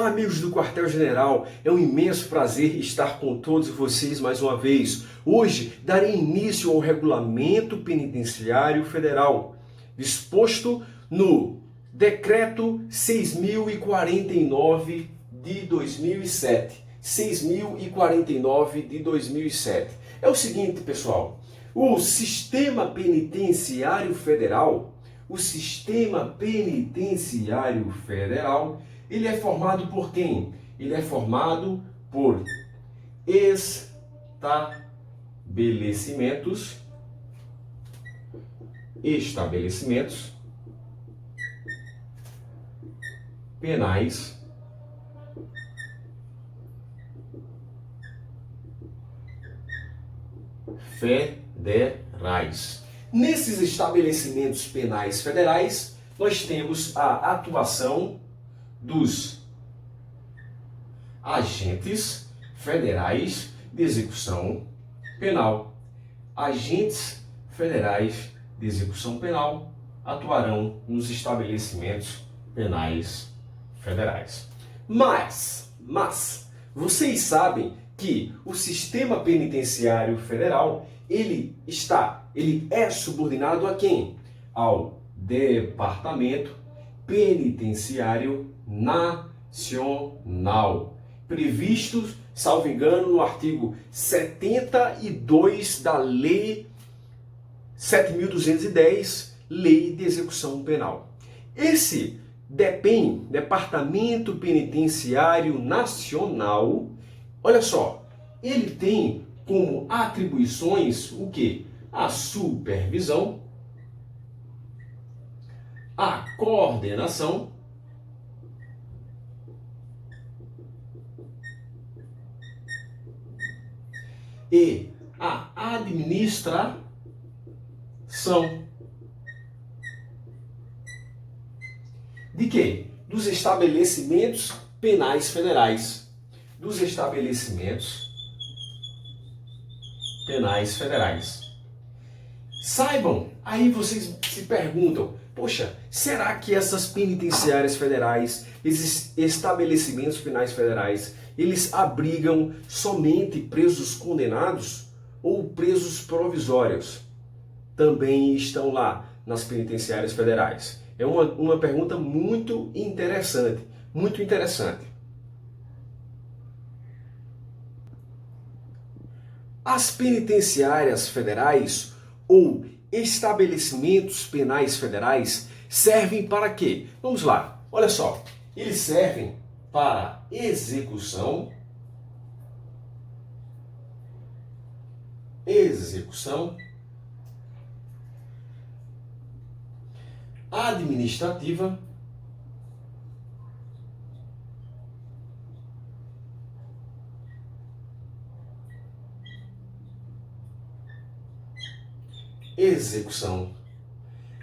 Olá, amigos do Quartel-General, é um imenso prazer estar com todos vocês mais uma vez. Hoje darei início ao Regulamento Penitenciário Federal, disposto no Decreto 6.049 de 2007. 6.049 de 2007. É o seguinte, pessoal, o Sistema Penitenciário Federal, ele é formado por quem? Ele é formado por estabelecimentos penais federais. Nesses estabelecimentos penais federais, nós temos a atuação dos agentes federais de execução penal. Agentes federais de execução penal atuarão nos estabelecimentos penais federais. Mas, vocês sabem que o sistema penitenciário federal, ele é subordinado a quem? Ao Departamento Penitenciário Nacional, previstos, salvo engano, no artigo 72 da Lei 7.210, Lei de Execução Penal. Esse DEPEN, Departamento Penitenciário Nacional, olha só, ele tem como atribuições o quê? A supervisão, a coordenação e a administração. De quê? Dos estabelecimentos penais federais. Dos estabelecimentos penais federais. Saibam, aí vocês se perguntam, poxa, será que essas penitenciárias federais, esses estabelecimentos penais federais, eles abrigam somente presos condenados ou presos provisórios? Também estão lá nas penitenciárias federais. É uma pergunta muito interessante, muito interessante. As penitenciárias federais ou estabelecimentos penais federais servem para quê? Vamos lá, olha só. Eles servem para execução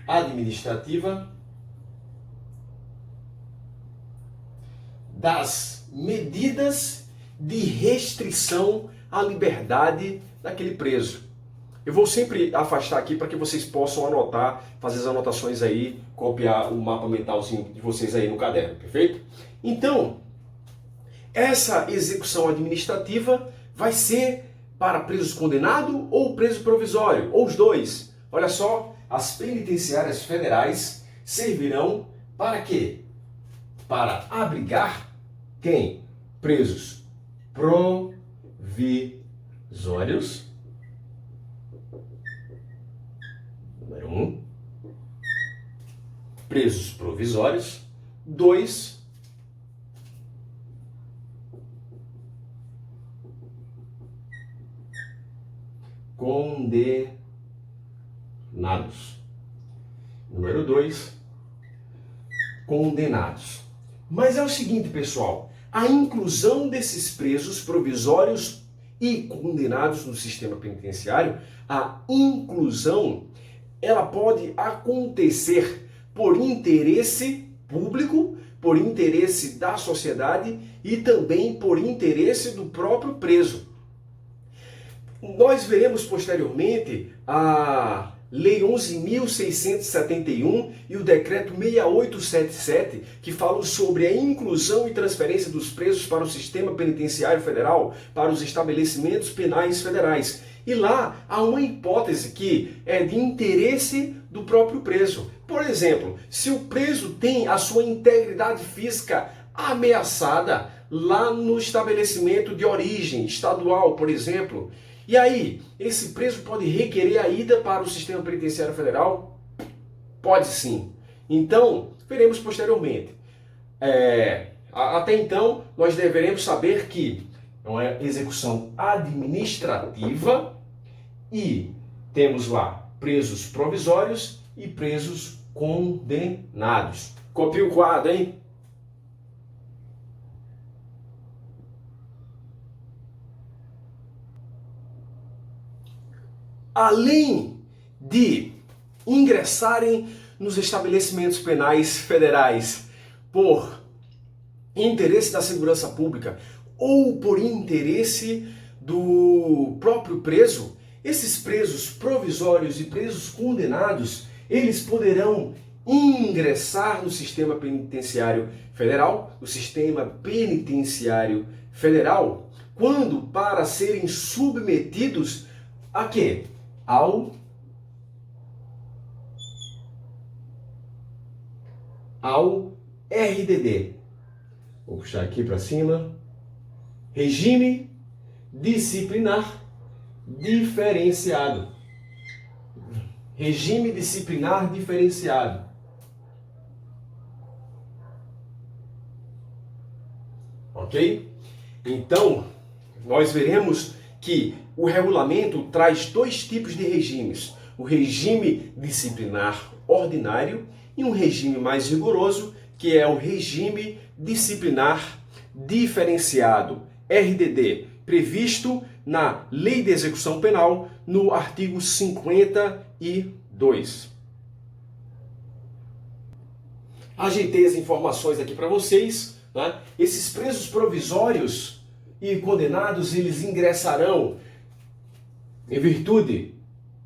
administrativa, das medidas de restrição à liberdade daquele preso. Eu vou sempre afastar aqui para que vocês possam anotar, fazer as anotações aí, copiar o mapa mentalzinho de vocês aí no caderno, perfeito? Então, essa execução administrativa vai ser para preso condenado ou preso provisório, ou os dois. Olha só, as penitenciárias federais servirão para quê? Para abrigar quem? Presos provisórios. Número 1. Presos provisórios. 2. Condenados. Número 2. Condenados. Mas é o seguinte, pessoal, a inclusão desses presos provisórios e condenados no sistema penitenciário, a inclusão, ela pode acontecer por interesse público, por interesse da sociedade e também por interesse do próprio preso. Nós veremos posteriormente Lei 11.671 e o Decreto 6877, que falam sobre a inclusão e transferência dos presos para o Sistema Penitenciário Federal, para os estabelecimentos penais federais. E lá há uma hipótese que é de interesse do próprio preso. Por exemplo, se o preso tem a sua integridade física ameaçada lá no estabelecimento de origem estadual, por exemplo, e aí, esse preso pode requerer a ida para o Sistema Penitenciário Federal? Pode sim. Então, veremos posteriormente. Até então, nós deveremos saber que é uma execução administrativa e temos lá presos provisórios e presos condenados. Copia o quadro, hein? Além de ingressarem nos estabelecimentos penais federais por interesse da segurança pública ou por interesse do próprio preso, esses presos provisórios e presos condenados, eles poderão ingressar no sistema penitenciário federal, quando para serem submetidos a quê? Ao RDD. Vou puxar aqui para cima. Regime disciplinar diferenciado. Regime disciplinar diferenciado. Ok? Então, nós veremos que o regulamento traz dois tipos de regimes. O regime disciplinar ordinário e um regime mais rigoroso, que é o regime disciplinar diferenciado, RDD, previsto na Lei de Execução Penal, no artigo 52. Ajeitei as informações aqui para vocês, né? Esses presos provisórios e condenados, eles ingressarão em virtude,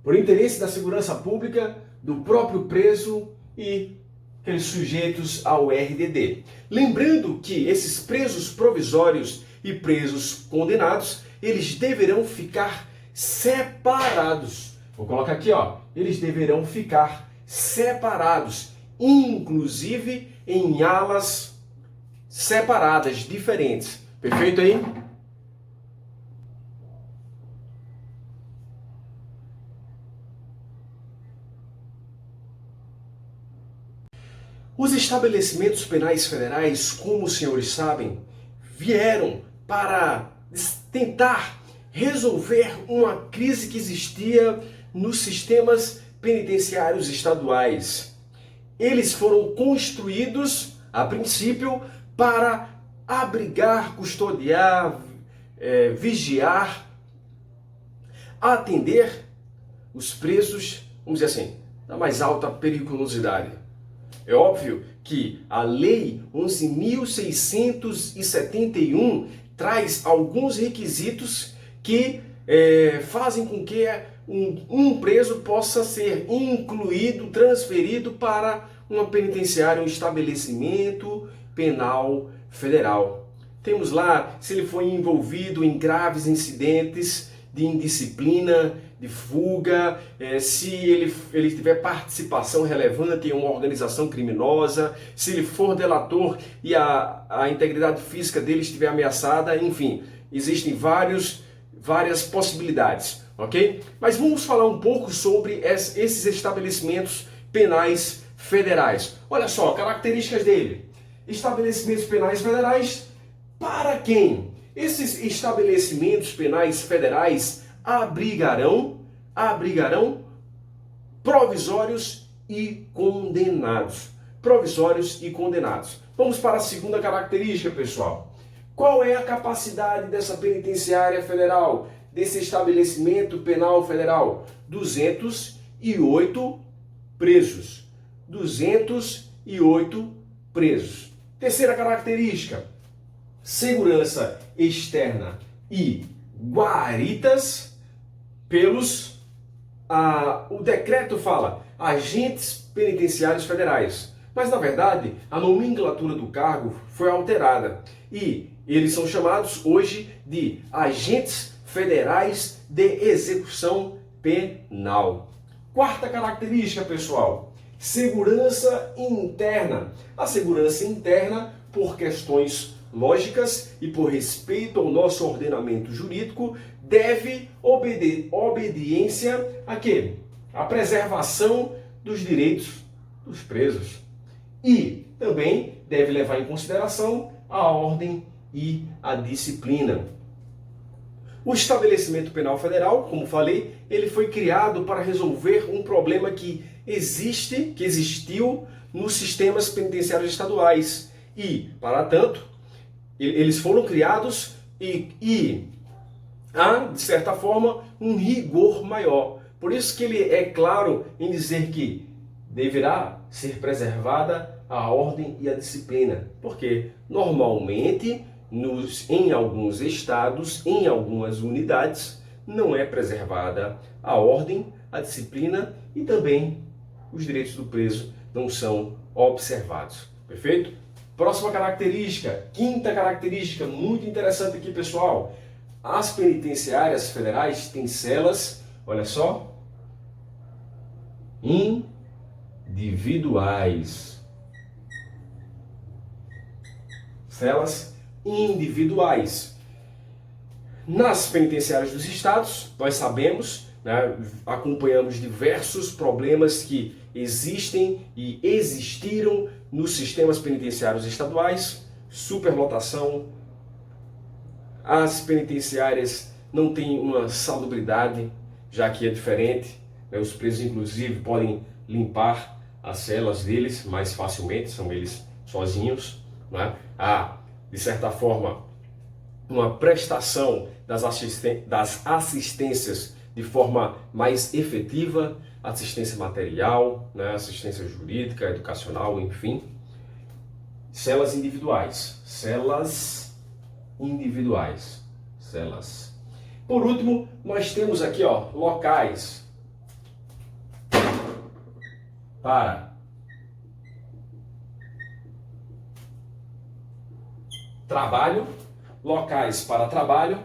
por interesse da segurança pública, do próprio preso e aqueles sujeitos ao RDD. Lembrando que esses presos provisórios e presos condenados, eles deverão ficar separados. Vou colocar aqui, ó. Eles deverão ficar separados, inclusive em alas separadas, diferentes. Perfeito aí? Os estabelecimentos penais federais, como os senhores sabem, vieram para tentar resolver uma crise que existia nos sistemas penitenciários estaduais. Eles foram construídos, a princípio, para abrigar, custodiar, vigiar, atender os presos, vamos dizer assim, da mais alta periculosidade. É óbvio que a Lei 11.671 traz alguns requisitos que fazem com que um preso possa ser incluído, transferido para uma penitenciária, um estabelecimento penal federal. Temos lá, se ele foi envolvido em graves incidentes de indisciplina, de fuga, se ele tiver participação relevante em uma organização criminosa, se ele for delator e a integridade física dele estiver ameaçada, enfim, existem várias possibilidades, ok? Mas vamos falar um pouco sobre esses estabelecimentos penais federais. Olha só, características dele. Estabelecimentos penais federais para quem? Esses estabelecimentos penais federais abrigarão provisórios e condenados. Provisórios e condenados. Vamos para a segunda característica, pessoal. Qual é a capacidade dessa penitenciária federal, desse estabelecimento penal federal? 208 presos. 208 presos. Terceira característica, segurança externa e guaritas pelos o decreto fala agentes penitenciários federais, mas na verdade a nomenclatura do cargo foi alterada e eles são chamados hoje de agentes federais de execução penal. Quarta característica, pessoal, segurança interna. A segurança interna, por questões lógicas e por respeito ao nosso ordenamento jurídico, deve obediência a quê? A preservação dos direitos dos presos. E também deve levar em consideração a ordem e a disciplina. O estabelecimento penal federal, como falei, ele foi criado para resolver um problema que existiu nos sistemas penitenciários estaduais. E, para tanto, eles foram criados e há, de certa forma, um rigor maior. Por isso que ele é claro em dizer que deverá ser preservada a ordem e a disciplina. Porque, normalmente, em alguns estados, em algumas unidades, não é preservada a ordem, a disciplina e também os direitos do preso não são observados. Perfeito? Próxima característica, quinta característica, muito interessante aqui, pessoal. As penitenciárias federais têm celas, olha só, individuais. Celas individuais. Nas penitenciárias dos estados, nós sabemos, né, acompanhamos diversos problemas que existem e existiram nos sistemas penitenciários estaduais, superlotação, as penitenciárias não têm uma salubridade, já que é diferente, né, os presos inclusive podem limpar as celas deles mais facilmente, são eles sozinhos, né? De certa forma, uma prestação das assistências de forma mais efetiva, assistência material, né, assistência jurídica, educacional, enfim. Celas individuais. Celas. Por último, nós temos aqui, ó, locais para trabalho, locais para trabalho,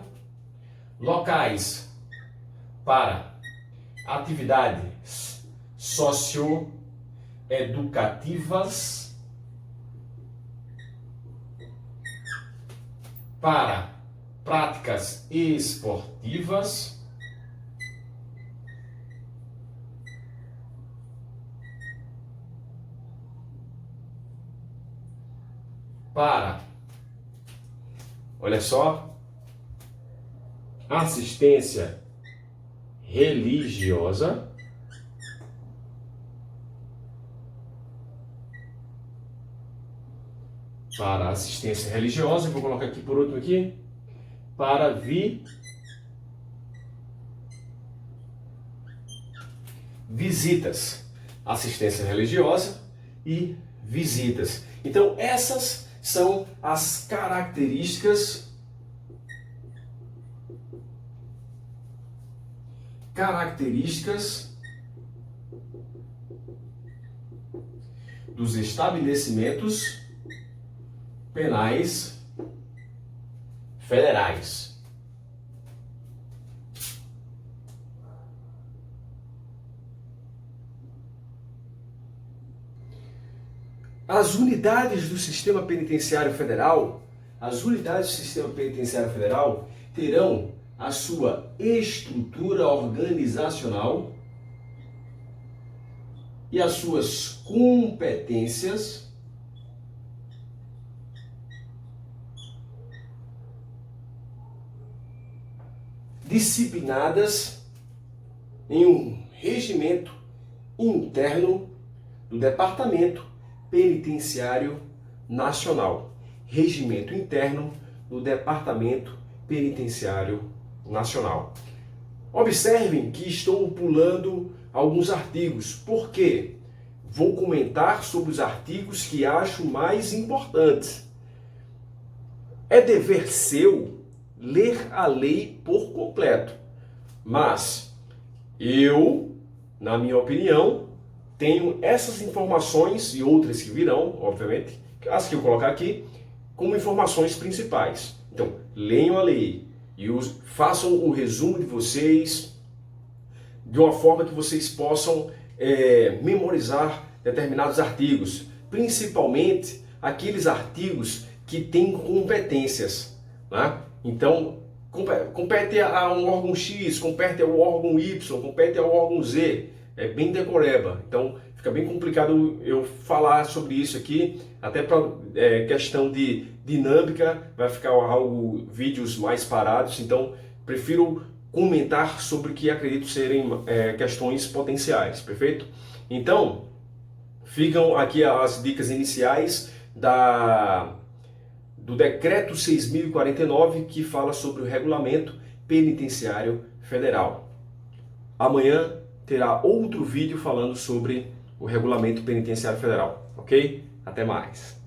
locais para atividades socioeducativas, para práticas esportivas, para, olha só, assistência religiosa, para assistência religiosa, vou colocar aqui por último aqui, para visitas, assistência religiosa e visitas. Então essas são as características dos estabelecimentos penais federais. As unidades do Sistema Penitenciário Federal, terão a sua estrutura organizacional e as suas competências disciplinadas em um regimento interno do Departamento Penitenciário Nacional. Regimento interno do Departamento Penitenciário Nacional. Observem que estou pulando alguns artigos, porque vou comentar sobre os artigos que acho mais importantes. É dever seu ler a lei por completo, mas Eu, na minha opinião, tenho essas informações e outras que virão, obviamente, as que eu colocar aqui, como informações principais. Então, leiam a lei e façam o resumo de vocês de uma forma que vocês possam memorizar determinados artigos, principalmente aqueles artigos que têm competências, né? Então, compete a um órgão X, compete ao órgão Y, compete ao órgão Z. É bem decoreba. Então, fica bem complicado eu falar sobre isso aqui, até para questão de dinâmica, vai ficar vídeos mais parados. Então, prefiro comentar sobre o que acredito serem questões potenciais, perfeito? Então, ficam aqui as dicas iniciais do Decreto 6.049, que fala sobre o Regulamento Penitenciário Federal. Amanhã terá outro vídeo falando sobre o Regulamento Penitenciário Federal, ok? Até mais!